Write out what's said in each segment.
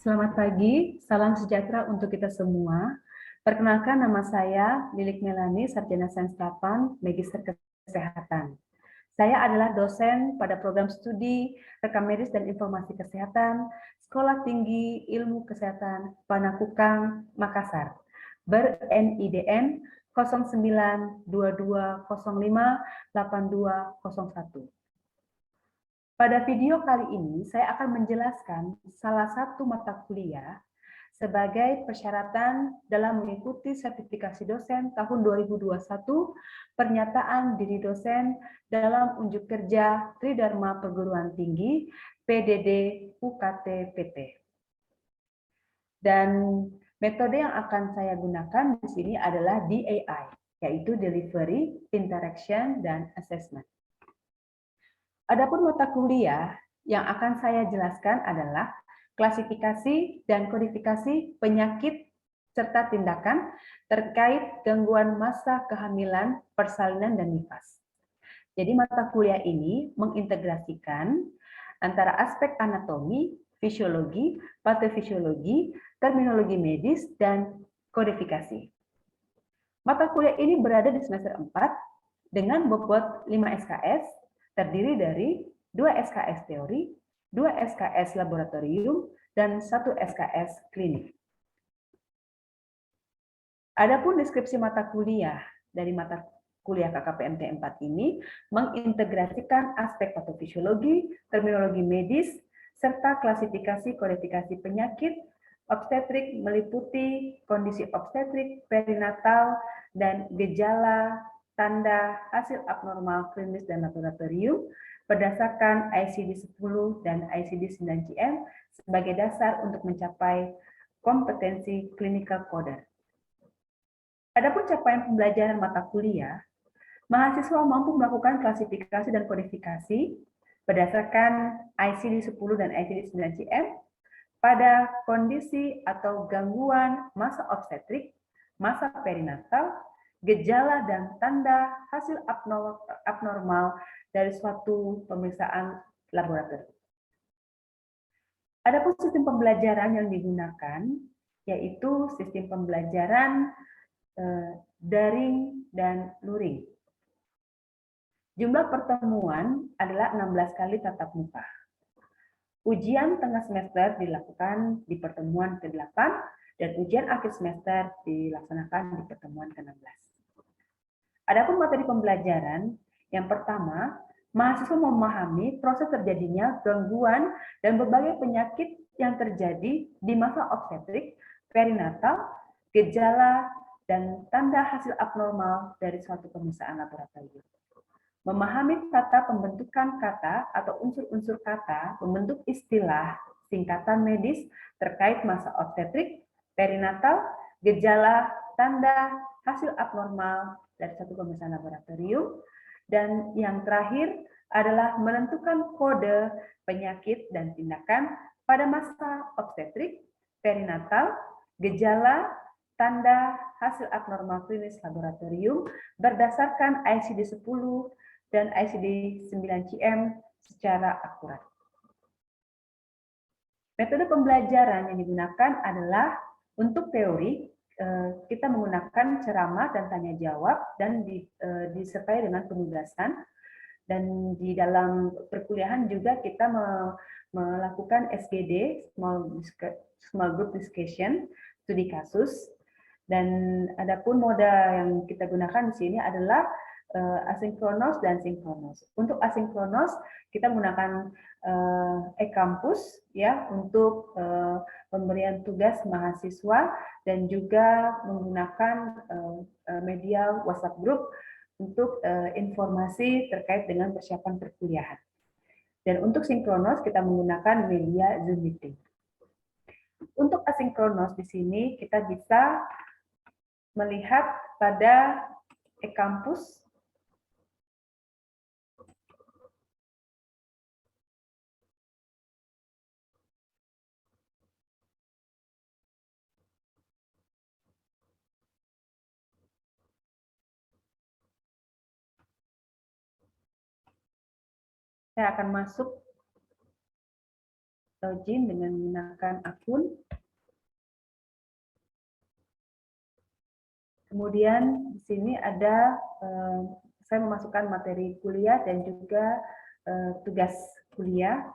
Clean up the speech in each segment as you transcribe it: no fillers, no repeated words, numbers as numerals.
Selamat pagi, salam sejahtera untuk kita semua. Perkenalkan, nama saya Lilik Melani, Sarjana Sains 8, Magister Kesehatan. Saya adalah dosen pada program studi Rekam Medis dan Informasi Kesehatan, Sekolah Tinggi Ilmu Kesehatan Panakukang, Makassar, ber-NIDN 0922058201. Pada video kali ini, saya akan menjelaskan salah satu mata kuliah sebagai persyaratan dalam mengikuti sertifikasi dosen tahun 2021, pernyataan diri dosen dalam unjuk kerja Tridharma Perguruan Tinggi, PDD UKT PT. Dan metode yang akan saya gunakan di sini adalah DAI, yaitu Delivery, Interaction, dan Assessment. Adapun mata kuliah yang akan saya jelaskan adalah klasifikasi dan kodifikasi penyakit serta tindakan terkait gangguan masa kehamilan, persalinan, dan nifas. Jadi mata kuliah ini mengintegrasikan antara aspek anatomi, fisiologi, patofisiologi, terminologi medis, dan kodifikasi. Mata kuliah ini berada di semester 4 dengan bobot 5 SKS, terdiri dari 2 SKS teori, 2 SKS laboratorium, dan 1 SKS klinik. Adapun deskripsi mata kuliah dari mata kuliah KKPMT 4 ini mengintegrasikan aspek patofisiologi, terminologi medis, serta klasifikasi kodifikasi penyakit obstetrik meliputi kondisi obstetrik, perinatal, dan gejala tanda hasil abnormal klinis dan laboratorium berdasarkan ICD-10 dan ICD-9-CM sebagai dasar untuk mencapai kompetensi clinical coder. Adapun capaian pembelajaran mata kuliah, mahasiswa mampu melakukan klasifikasi dan kodifikasi berdasarkan ICD-10 dan ICD-9-CM pada kondisi atau gangguan masa obstetrik, masa perinatal, gejala dan tanda hasil abnormal dari suatu pemeriksaan laboratorium. Adapun sistem pembelajaran yang digunakan yaitu sistem pembelajaran daring dan luring. Jumlah pertemuan adalah 16 kali tatap muka. Ujian tengah semester dilakukan di pertemuan ke-8 dan ujian akhir semester dilaksanakan di pertemuan ke-16. Adapun materi pembelajaran, yang pertama, mahasiswa memahami proses terjadinya gangguan dan berbagai penyakit yang terjadi di masa obstetrik, perinatal, gejala, dan tanda hasil abnormal dari suatu pemeriksaan laboratorium. Memahami tata pembentukan kata atau unsur-unsur kata, membentuk istilah, singkatan medis terkait masa obstetrik, perinatal, gejala, tanda, hasil abnormal dari satu pemeriksaan laboratorium, dan yang terakhir adalah menentukan kode penyakit dan tindakan pada masa obstetrik, perinatal, gejala, tanda, hasil abnormal klinis laboratorium berdasarkan ICD-10 dan ICD-9-CM secara akurat. Metode pembelajaran yang digunakan adalah untuk teori, kita menggunakan ceramah dan tanya jawab dan disertai dengan penugasan. Dan di dalam perkuliahan juga kita melakukan SGD, Small Group Discussion, studi kasus. Dan adapun moda yang kita gunakan di sini adalah asinkronos dan sinkronos. Untuk asinkronos kita menggunakan e-kampus ya untuk pemberian tugas mahasiswa dan juga menggunakan media WhatsApp group untuk informasi terkait dengan persiapan perkuliahan. Dan untuk sinkronos kita menggunakan media Zoom meeting. Untuk asinkronos di sini kita bisa melihat pada e-kampus. Saya akan masuk login dengan menggunakan akun. Kemudian di sini ada saya memasukkan materi kuliah dan juga tugas kuliah.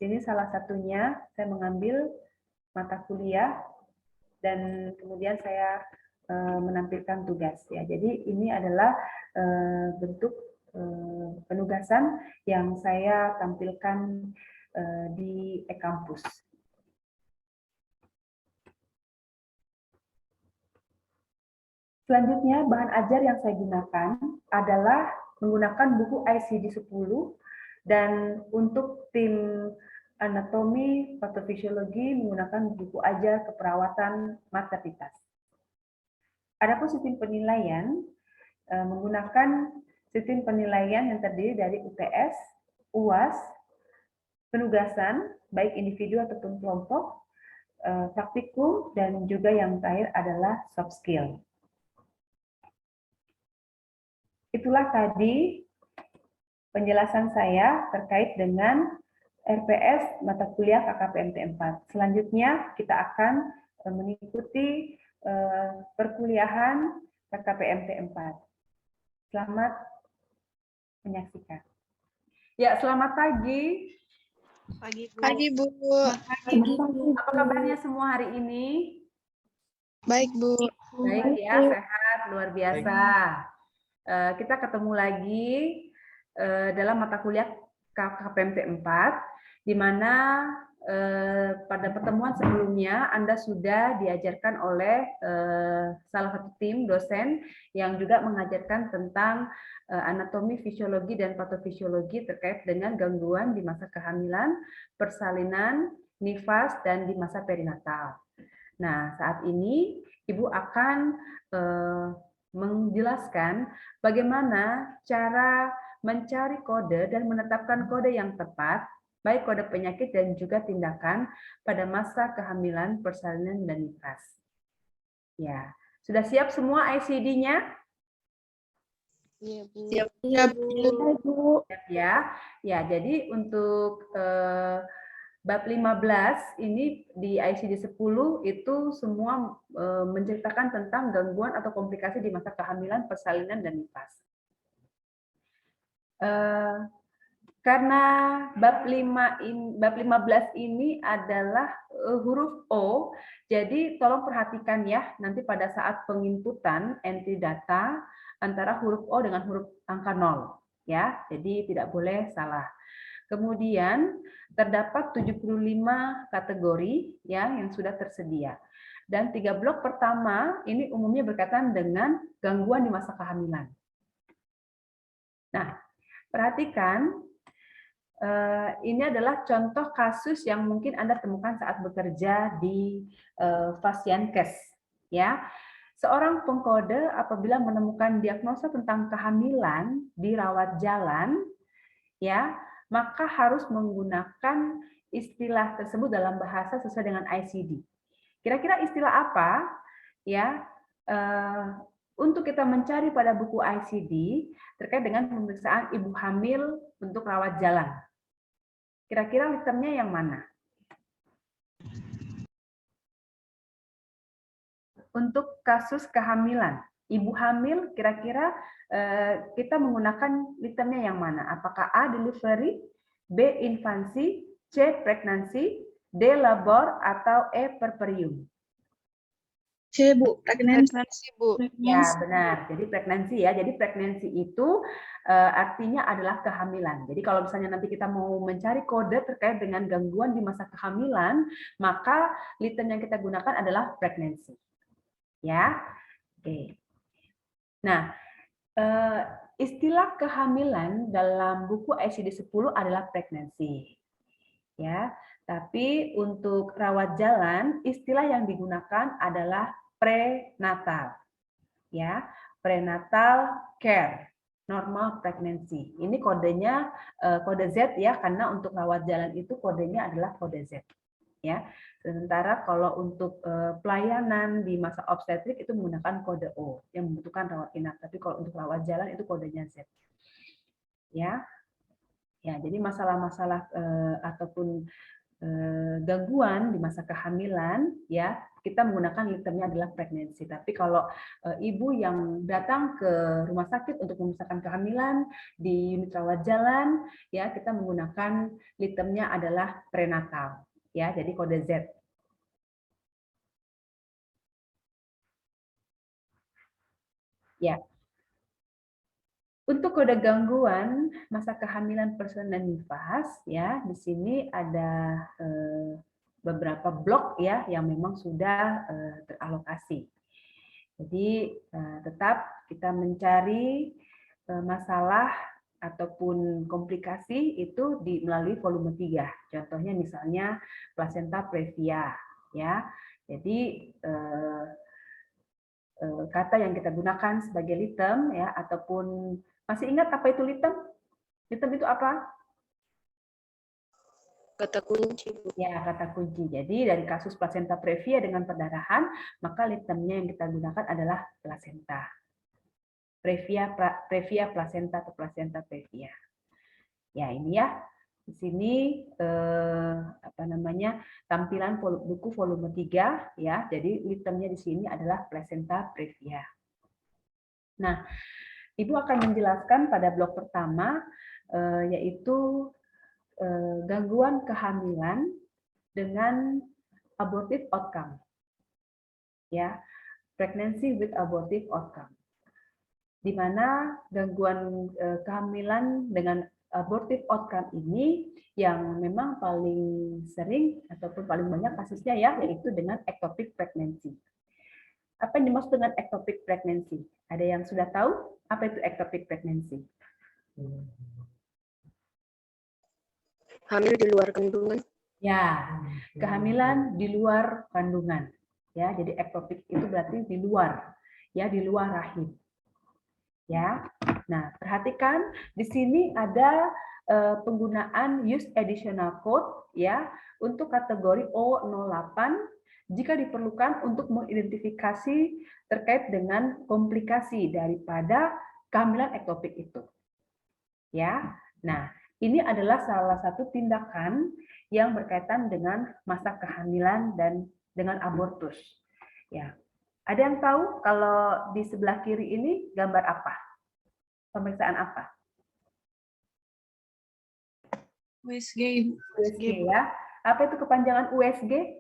Ini salah satunya saya mengambil mata kuliah dan kemudian saya menampilkan tugas ya. Jadi ini adalah bentuk penugasan yang saya tampilkan di e-kampus. Selanjutnya bahan ajar yang saya gunakan adalah menggunakan buku ICD 10 dan untuk tim anatomi patofisiologi menggunakan buku ajar keperawatan maternitas. Adapun sistem penilaian menggunakan sistem penilaian yang terdiri dari UTS, UAS, penugasan baik individu ataupun kelompok, praktikum, dan juga yang terakhir adalah soft skill. Itulah tadi penjelasan saya terkait dengan RPS mata kuliah KKPMT 4. Selanjutnya kita akan mengikuti perkuliahan KKPMT 4. Selamat menyaksikan. Ya, selamat pagi. Pagi, Bu. Pagi, Bu. Pagi. Apa kabarnya semua hari ini? Baik, Bu. Baik ya, sehat, luar biasa. Kita ketemu lagi dalam mata kuliah KKPMT 4, di mana pada pertemuan sebelumnya Anda sudah diajarkan oleh salah satu tim dosen yang juga mengajarkan tentang anatomi, fisiologi, dan patofisiologi terkait dengan gangguan di masa kehamilan, persalinan, nifas, dan di masa perinatal. Nah, saat ini Ibu akan menjelaskan bagaimana cara mencari kode dan menetapkan kode yang tepat, baik kode penyakit dan juga tindakan pada masa kehamilan, persalinan, dan nifas. Ya, sudah siap semua ICD-nya? Iya, Bu. Siap, Bu. Siap ya. Ya, jadi untuk bab 15 ini di ICD 10 itu semua menceritakan tentang gangguan atau komplikasi di masa kehamilan, persalinan, dan nifas. Karena bab 15 ini adalah huruf O, jadi tolong perhatikan ya, nanti pada saat penginputan entry data antara huruf O dengan huruf angka 0 ya, jadi tidak boleh salah. Kemudian terdapat 75 kategori ya yang sudah tersedia. Dan 3 blok pertama ini umumnya berkaitan dengan gangguan di masa kehamilan. Nah, perhatikan ini adalah contoh kasus yang mungkin Anda temukan saat bekerja di Fasienkes ya. Seorang pengkode apabila menemukan diagnosa tentang kehamilan di rawat jalan ya, maka harus menggunakan istilah tersebut dalam bahasa sesuai dengan ICD. Kira-kira istilah apa ya untuk kita mencari pada buku ICD terkait dengan pemeriksaan ibu hamil untuk rawat jalan? Kira-kira liternya yang mana? Untuk kasus kehamilan, ibu hamil kira-kira kita menggunakan liternya yang mana? Apakah A. delivery, B. infansi, C. pregnancy, D. labor, atau E. puerperium? C, Bu. Pregnancy, Bu. Ya, benar. Jadi pregnancy ya. Jadi pregnancy itu artinya adalah kehamilan. Jadi kalau misalnya nanti kita mau mencari kode terkait dengan gangguan di masa kehamilan, maka liter yang kita gunakan adalah pregnancy. Ya. Oke. Nah, istilah kehamilan dalam buku ICD 10 adalah pregnancy. Ya, tapi untuk rawat jalan istilah yang digunakan adalah prenatal. Ya, prenatal care, normal pregnancy. Ini kodenya kode Z ya, karena untuk rawat jalan itu kodenya adalah kode Z. Ya, sementara kalau untuk pelayanan di masa obstetrik itu menggunakan kode O yang membutuhkan rawat inap. Tapi kalau untuk rawat jalan itu kodenya Z. Ya. Ya, jadi masalah-masalah ataupun gangguan di masa kehamilan, ya kita menggunakan litemnya adalah pregnancy. Tapi kalau ibu yang datang ke rumah sakit untuk memisahkan kehamilan di unit rawat jalan, ya kita menggunakan litemnya adalah prenatal, ya jadi kode Z. Ya, untuk kode gangguan masa kehamilan persalinan dan nifas, ya di sini ada beberapa blok ya yang memang sudah teralokasi. Jadi tetap kita mencari masalah ataupun komplikasi itu melalui volume 3. Contohnya misalnya plasenta previa, ya. Jadi kata yang kita gunakan sebagai litem ya ataupun masih ingat apa itu litem? Litem itu apa? Kata kunci, Bu. Ya, kata kunci. Jadi dari kasus plasenta previa dengan perdarahan, maka litemnya yang kita gunakan adalah plasenta. Previa placenta atau placenta previa. Ya, ini ya. Di sini apa namanya? Tampilan buku volume 3 ya. Jadi litemnya di sini adalah placenta previa. Nah, Ibu akan menjelaskan pada blok pertama yaitu gangguan kehamilan dengan abortive outcome. Ya, pregnancy with abortive outcome. Di mana gangguan kehamilan dengan abortive outcome ini yang memang paling sering ataupun paling banyak kasusnya ya yaitu dengan ectopic pregnancy. Apa yang dimaksud dengan ectopic pregnancy? Ada yang sudah tahu apa itu ectopic pregnancy? Hamil di luar kandungan. Ya, kehamilan di luar kandungan. Ya, jadi ectopic itu berarti di luar, ya di luar rahim. Ya, nah perhatikan di sini ada penggunaan use additional code ya untuk kategori O08 jika diperlukan untuk mengidentifikasi terkait dengan komplikasi daripada kehamilan ektopik itu. Ya, nah ini adalah salah satu tindakan yang berkaitan dengan masa kehamilan dan dengan abortus. Ya, ada yang tahu kalau di sebelah kiri ini gambar apa? Pemeriksaan apa? USG. USG ya. Apa itu kepanjangan USG?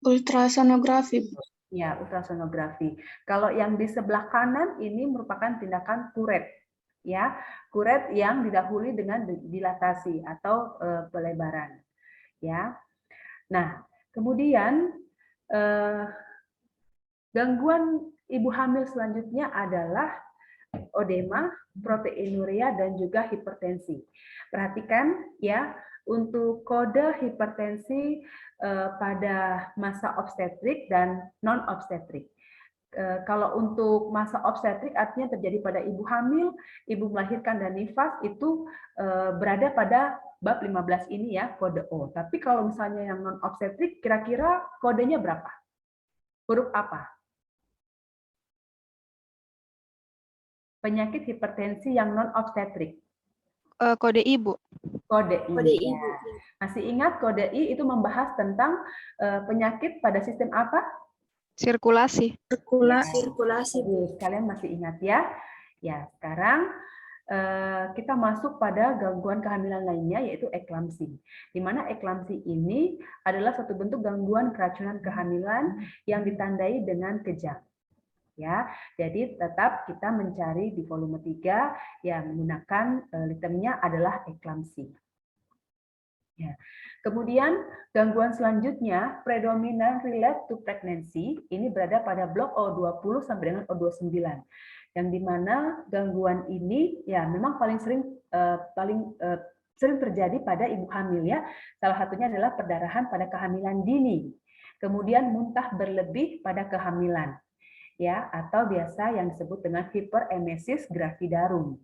Ultrasonografi, Bu. Ya, ultrasonografi. Kalau yang di sebelah kanan ini merupakan tindakan kuret. Ya, kuret yang didahului dengan dilatasi atau pelebaran. Ya. Nah, kemudian gangguan ibu hamil selanjutnya adalah odema, proteinuria, dan juga hipertensi. Perhatikan ya, untuk kode hipertensi pada masa obstetrik dan non-obstetrik. Kalau untuk masa obstetrik artinya terjadi pada ibu hamil, ibu melahirkan dan nifas itu berada pada bab 15 ini ya, kode O. Tapi kalau misalnya yang non-obstetrik, kira-kira kodenya berapa? Huruf apa? Penyakit hipertensi yang non-obstetrik. Kode ibu. Kode I. Kode I, Ya. Bu. Masih ingat kode I itu membahas tentang penyakit pada sistem apa? Sirkulasi. Sirkulasi, Bu. Kalian masih ingat ya? Ya, sekarang kita masuk pada gangguan kehamilan lainnya yaitu eklamsi. Di mana eklamsi ini adalah satu bentuk gangguan keracunan kehamilan yang ditandai dengan kejang. Ya, jadi tetap kita mencari di volume 3 yang menggunakan litemnya adalah eklamsi. Ya. Kemudian gangguan selanjutnya predominant relate to pregnancy ini berada pada blok O20 sampai dengan O29 yang dimana gangguan ini ya memang paling sering terjadi pada ibu hamil ya. Salah satunya adalah perdarahan pada kehamilan dini. Kemudian muntah berlebih pada kehamilan. Ya, atau biasa yang disebut dengan hyperemesis gravidarum.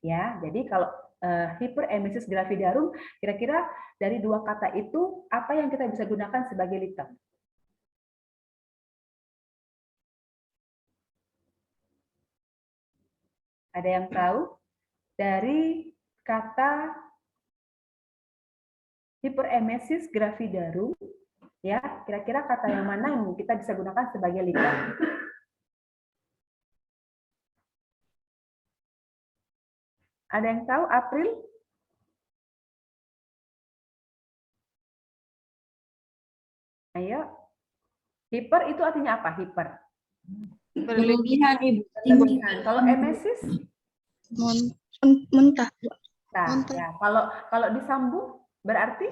Ya, jadi kalau hyperemesis gravidarum, kira-kira dari dua kata itu apa yang kita bisa gunakan sebagai litem? Ada yang tahu? Dari kata hiperemesis gravidarum, ya, kira-kira kata yang mana yang kita bisa gunakan sebagai lidah? Ada yang tahu, April? Ayo. Hiper itu artinya apa? Hiper. Berlebihan, Ibu. Berlebihan. Kalau emesis? Muntah. Nah, ya. Kalau disambung berarti?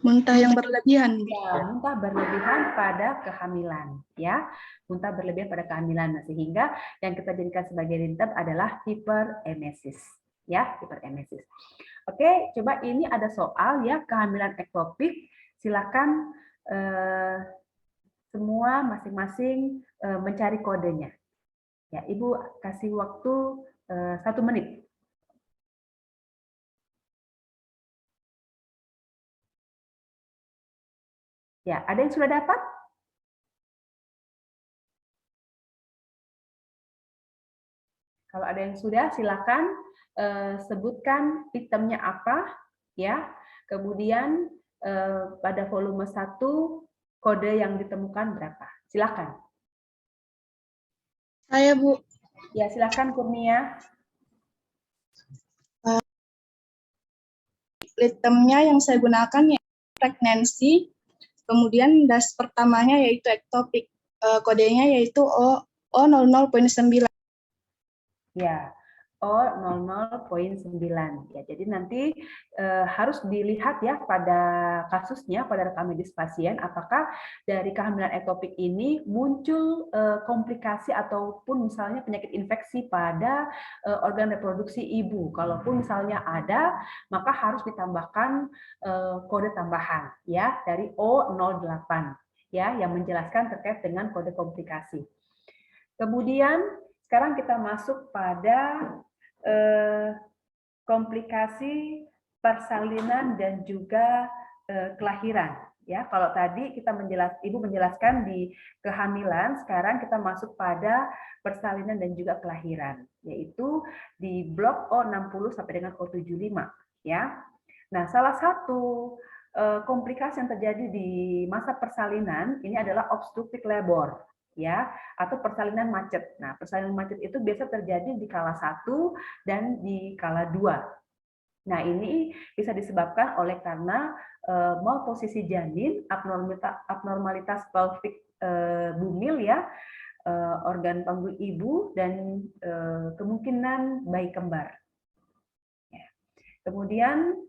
Muntah yang berlebihan. Ya, muntah berlebihan pada kehamilan, ya, muntah berlebihan pada kehamilan. Nah, sehingga yang kita jadikan sebagai rintet adalah hiperemesis, ya, hiperemesis. Oke, coba ini ada soal ya kehamilan ektopik. Silakan semua masing-masing mencari kodenya. Ya, Ibu kasih waktu 1 menit. Ya, ada yang sudah dapat? Kalau ada yang sudah, silakan sebutkan itemnya apa, ya. Kemudian pada volume 1 kode yang ditemukan berapa? Silakan. Saya, Bu. Ya, silakan Kurnia. Itemnya yang saya gunakan ya pregnancy. Kemudian das pertamanya yaitu ektopik. Kodenya yaitu O00.9. Ya, O00.9. Ya, jadi nanti harus dilihat ya pada kasusnya, pada rekam medis pasien, apakah dari kehamilan ektopik ini muncul komplikasi ataupun misalnya penyakit infeksi pada organ reproduksi ibu. Kalaupun misalnya ada, maka harus ditambahkan kode tambahan ya dari O08 ya yang menjelaskan terkait dengan kode komplikasi. Kemudian sekarang kita masuk pada komplikasi persalinan dan juga kelahiran. Ya, kalau tadi Ibu menjelaskan di kehamilan, sekarang kita masuk pada persalinan dan juga kelahiran, yaitu di blok O60 sampai dengan O75. Ya, nah salah satu komplikasi yang terjadi di masa persalinan ini adalah obstructive labor, ya, atau persalinan macet. Nah, persalinan macet itu biasa terjadi di kala 1 dan di kala 2. Nah, ini bisa disebabkan oleh karena malposisi janin, abnormalitas pelvik bumil ya, organ panggul ibu, dan kemungkinan bayi kembar. Ya. Kemudian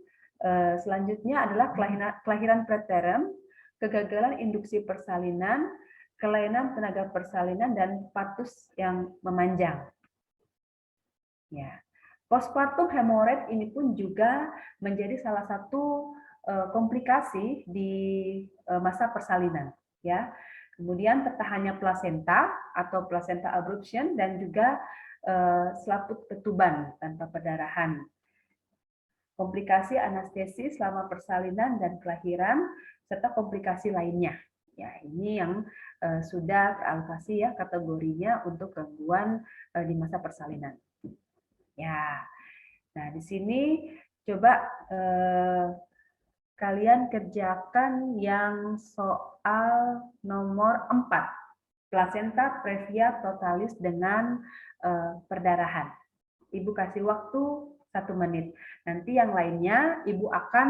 selanjutnya adalah kelahiran preterm, kegagalan induksi persalinan, kelainan tenaga persalinan, dan patus yang memanjang. Ya. Postpartum hemorrhage ini pun juga menjadi salah satu komplikasi di masa persalinan. Ya. Kemudian tertahannya plasenta atau placenta abruption dan juga selaput ketuban tanpa perdarahan. Komplikasi anestesis selama persalinan dan kelahiran, serta komplikasi lainnya. Ya, ini yang sudah teralokasi ya kategorinya untuk gangguan di masa persalinan. Ya, nah di sini coba kalian kerjakan yang soal nomor 4, placenta previa totalis dengan perdarahan. Ibu kasih waktu 1 menit. Nanti yang lainnya Ibu akan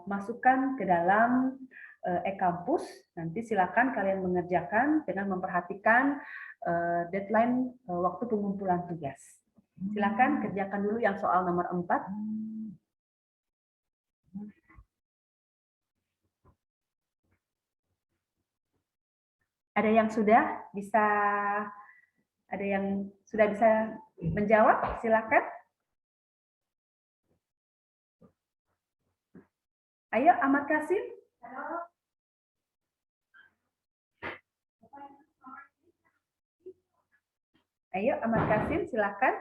masukkan ke dalam e-kampus. Nanti silakan kalian mengerjakan dengan memperhatikan deadline waktu pengumpulan tugas. Silakan kerjakan dulu yang soal nomor 4. Ada yang sudah bisa menjawab? Silakan. Ayo, Ahmad Kasim. Ayo, Ahmad Kasim, silakan.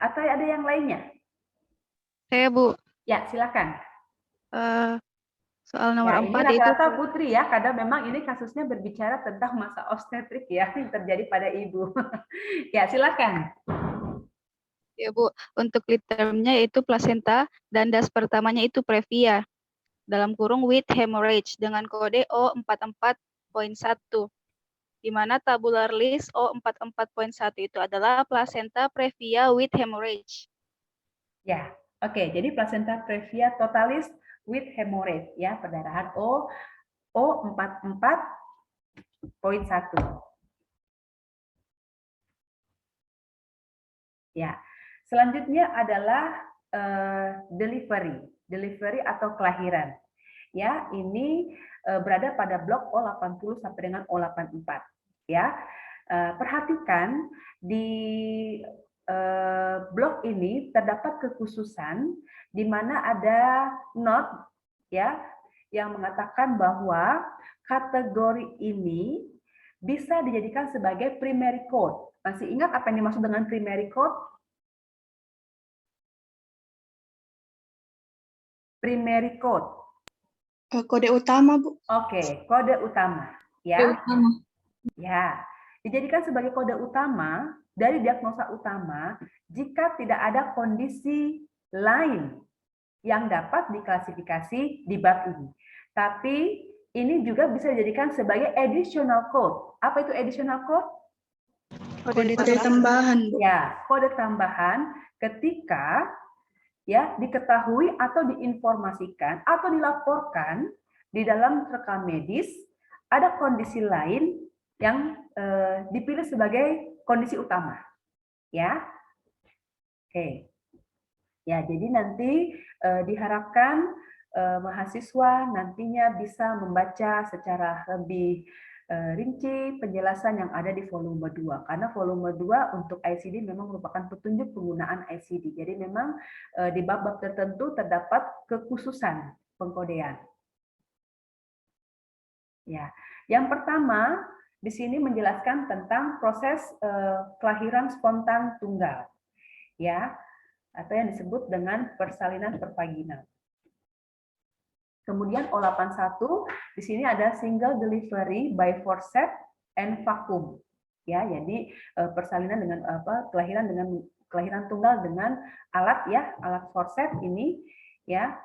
Atau ada yang lainnya? Saya, Bu. Ya, silakan. Soal Ya, nomor ini 4 itu rata-rata Putri ya, kadang memang ini kasusnya berbicara tentang masa obstetrik ya yang terjadi pada ibu. Ya, silakan. ya Bu, untuk lead term-nya yaitu plasenta dan das pertamanya itu previa dalam kurung with hemorrhage dengan kode O44.1 di mana tabular list O44.1 itu adalah placenta previa with hemorrhage. Ya, oke. Jadi placenta previa totalis with hemorrhage ya, perdarahan O44.1. Ya. Selanjutnya adalah delivery atau kelahiran. Ya, ini berada pada blok O80 sampai dengan O84. Ya, perhatikan di blok ini terdapat kekhususan di mana ada note ya yang mengatakan bahwa kategori ini bisa dijadikan sebagai primary code. Masih ingat apa yang dimaksud dengan primary code? Primary code. Kode utama, Bu. Oke, kode utama. Ya. Ya, dijadikan sebagai kode utama dari diagnosa utama jika tidak ada kondisi lain yang dapat diklasifikasi di bab ini. Tapi ini juga bisa dijadikan sebagai additional code. Apa itu additional code? Kode tambahan, Bu. Ya, kode tambahan ketika ya diketahui atau diinformasikan atau dilaporkan di dalam rekam medis ada kondisi lain yang dipilih sebagai kondisi utama. Ya. Oke. Ya, jadi nanti diharapkan mahasiswa nantinya bisa membaca secara lebih rinci penjelasan yang ada di volume 2. Karena volume 2 untuk ICD memang merupakan petunjuk penggunaan ICD. Jadi memang di bab-bab tertentu terdapat kekhususan pengkodean. Ya, yang pertama di sini menjelaskan tentang proses kelahiran spontan tunggal, ya, atau yang disebut dengan persalinan pervaginal. Kemudian O81 di sini ada single delivery by forceps and vacuum, ya, jadi persalinan dengan kelahiran tunggal dengan alat ya, alat forceps ini, ya,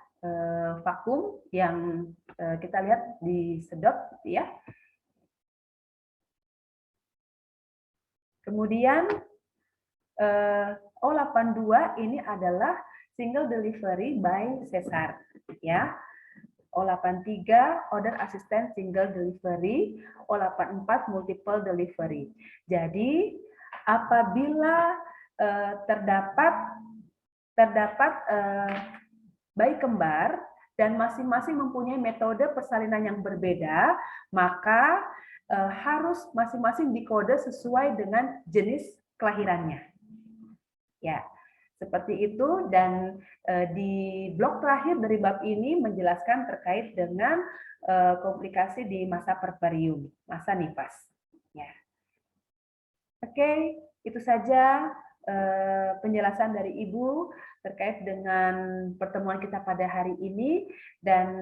vakum yang kita lihat disedot, ya. Kemudian O82 ini adalah single delivery by sesar, ya. O83 order assistant single delivery, O84 multiple delivery. Jadi apabila terdapat bayi kembar dan masing-masing mempunyai metode persalinan yang berbeda, maka harus masing-masing dikode sesuai dengan jenis kelahirannya. Ya, seperti itu. Dan di blok terakhir dari bab ini menjelaskan terkait dengan komplikasi di masa puerperium, masa nifas. Ya. Oke, itu saja penjelasan dari Ibu terkait dengan pertemuan kita pada hari ini, dan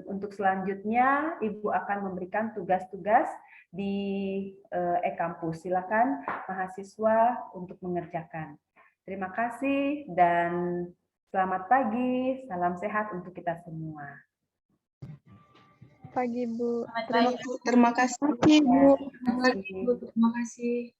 untuk selanjutnya Ibu akan memberikan tugas-tugas di e-kampus. Silakan mahasiswa untuk mengerjakan. Terima kasih dan selamat pagi, salam sehat untuk kita semua. Pagi, Bu. Terima kasih, Bu. Terima kasih. Terima kasih.